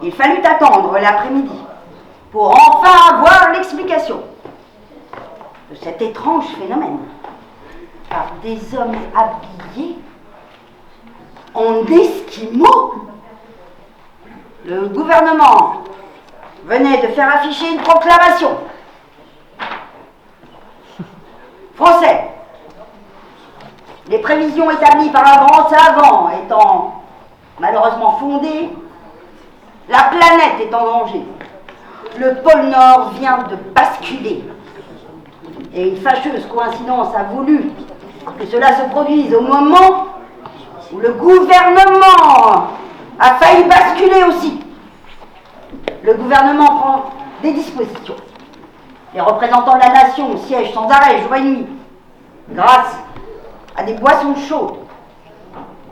Il fallut attendre l'après-midi pour enfin avoir l'explication de cet étrange phénomène par des hommes habillés en esquimaux. Le gouvernement venait de faire afficher une proclamation. Français, les prévisions établies par un grand savant étant malheureusement fondées, la planète est en danger. Le pôle Nord vient de basculer. Et une fâcheuse coïncidence a voulu que cela se produise au moment où le gouvernement a failli basculer aussi. Le gouvernement prend des dispositions. Les représentants de la nation siègent sans arrêt, jour et nuit, grâce à des boissons chaudes.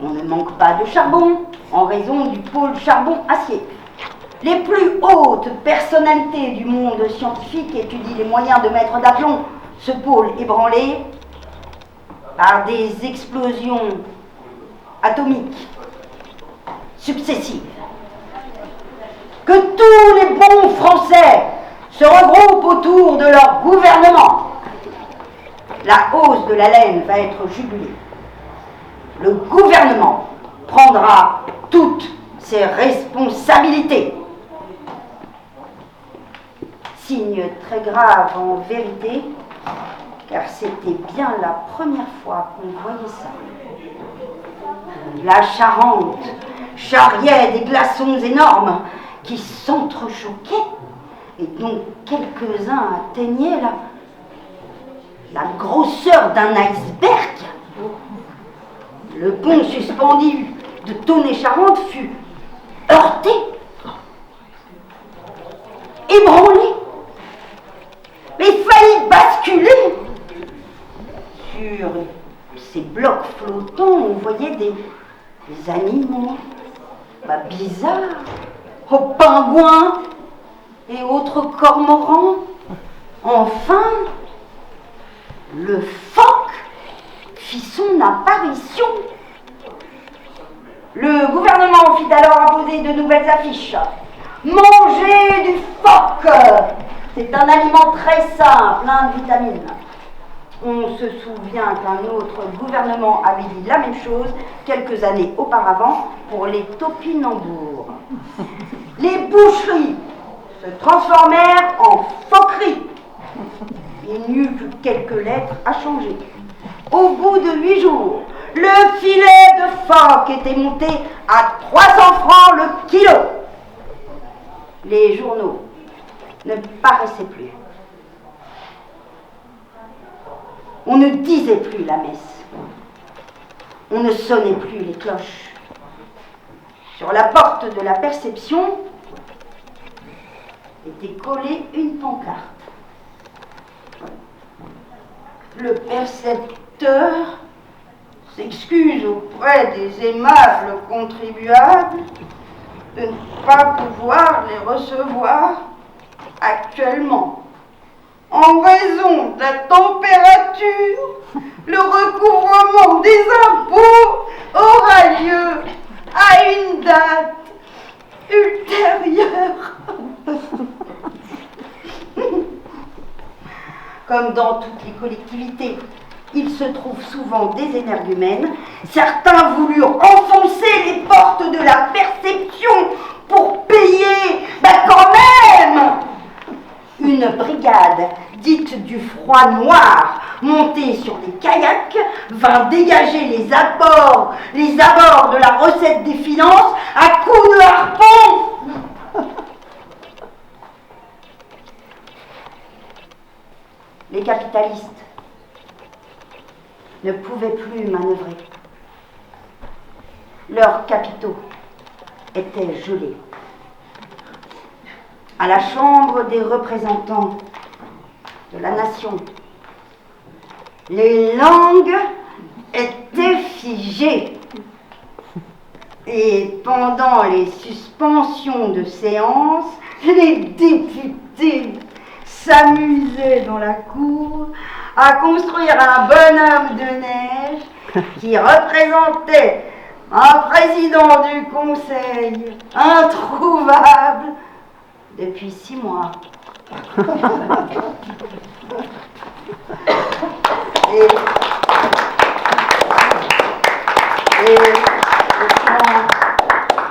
On ne manque pas de charbon en raison du pôle charbon-acier. Les plus hautes personnalités du monde scientifique étudient les moyens de mettre d'aplomb ce pôle ébranlé par des explosions atomiques successives. Que tous les bons Français se regroupent autour de leur gouvernement. La hausse de la laine va être jugulée. Le gouvernement prendra toutes ses responsabilités. Signe très grave en vérité, car c'était bien la première fois qu'on voyait ça. La Charente charriait des glaçons énormes qui s'entrechoquaient et dont quelques-uns atteignaient la grosseur d'un iceberg. Le pont suspendu de Tonnet-Charente fut heurté, ébranlé, mais faillit basculer. Sur ces blocs flottants, on voyait des animaux bizarres, pingouins et autres cormorans. Enfin, le phoque fit son apparition. Le gouvernement fit alors apposer de nouvelles affiches. Manger du phoque, c'est un aliment très sain, plein de vitamines. On se souvient qu'un autre gouvernement avait dit la même chose quelques années auparavant pour les topinambours. Les boucheries se transformèrent en phoqueries. Il n'y eut que quelques lettres à changer. Au bout de 8 jours, le filet de phoque était monté à 300 francs le kilo. Les journaux ne paraissaient plus. On ne disait plus la messe. On ne sonnait plus les cloches. Sur la porte de la Perception était collée une pancarte. Le percepteur s'excuse auprès des aimables contribuables de ne pas pouvoir les recevoir actuellement. En raison de la température, le recouvrement des impôts aura lieu à une date ultérieure. Comme dans toutes les collectivités, il se trouve souvent des énergumènes. Certains voulurent enfoncer les portes de la Perception pour payer, quand même. Une brigade dite du froid noir, montée sur des kayaks, vint dégager les abords de la recette des finances à coups de harpon. Les capitalistes ne pouvaient plus manœuvrer. Leurs capitaux étaient gelés. À la Chambre des représentants de la nation, les langues étaient figées. Et pendant les suspensions de séance, les députés s'amusaient dans la cour à construire un bonhomme de neige qui représentait un président du conseil introuvable depuis 6 mois. Et le chant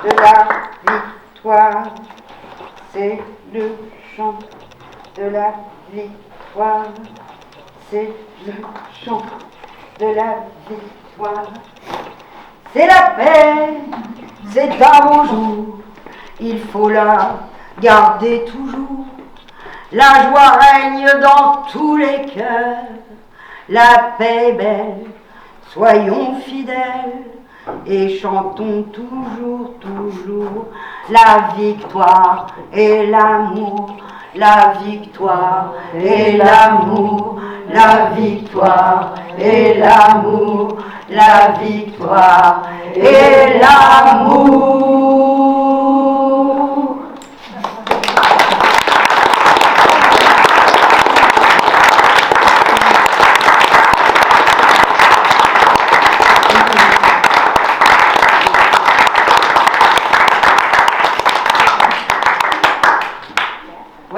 de la victoire, c'est le chant de la victoire, c'est le chant de la victoire. C'est la paix, c'est un beau jour, il faut la garder toujours. La joie règne dans tous les cœurs, la paix est belle, soyons fidèles et chantons toujours, toujours la victoire et l'amour, la victoire et l'amour, la victoire et l'amour, la victoire et l'amour.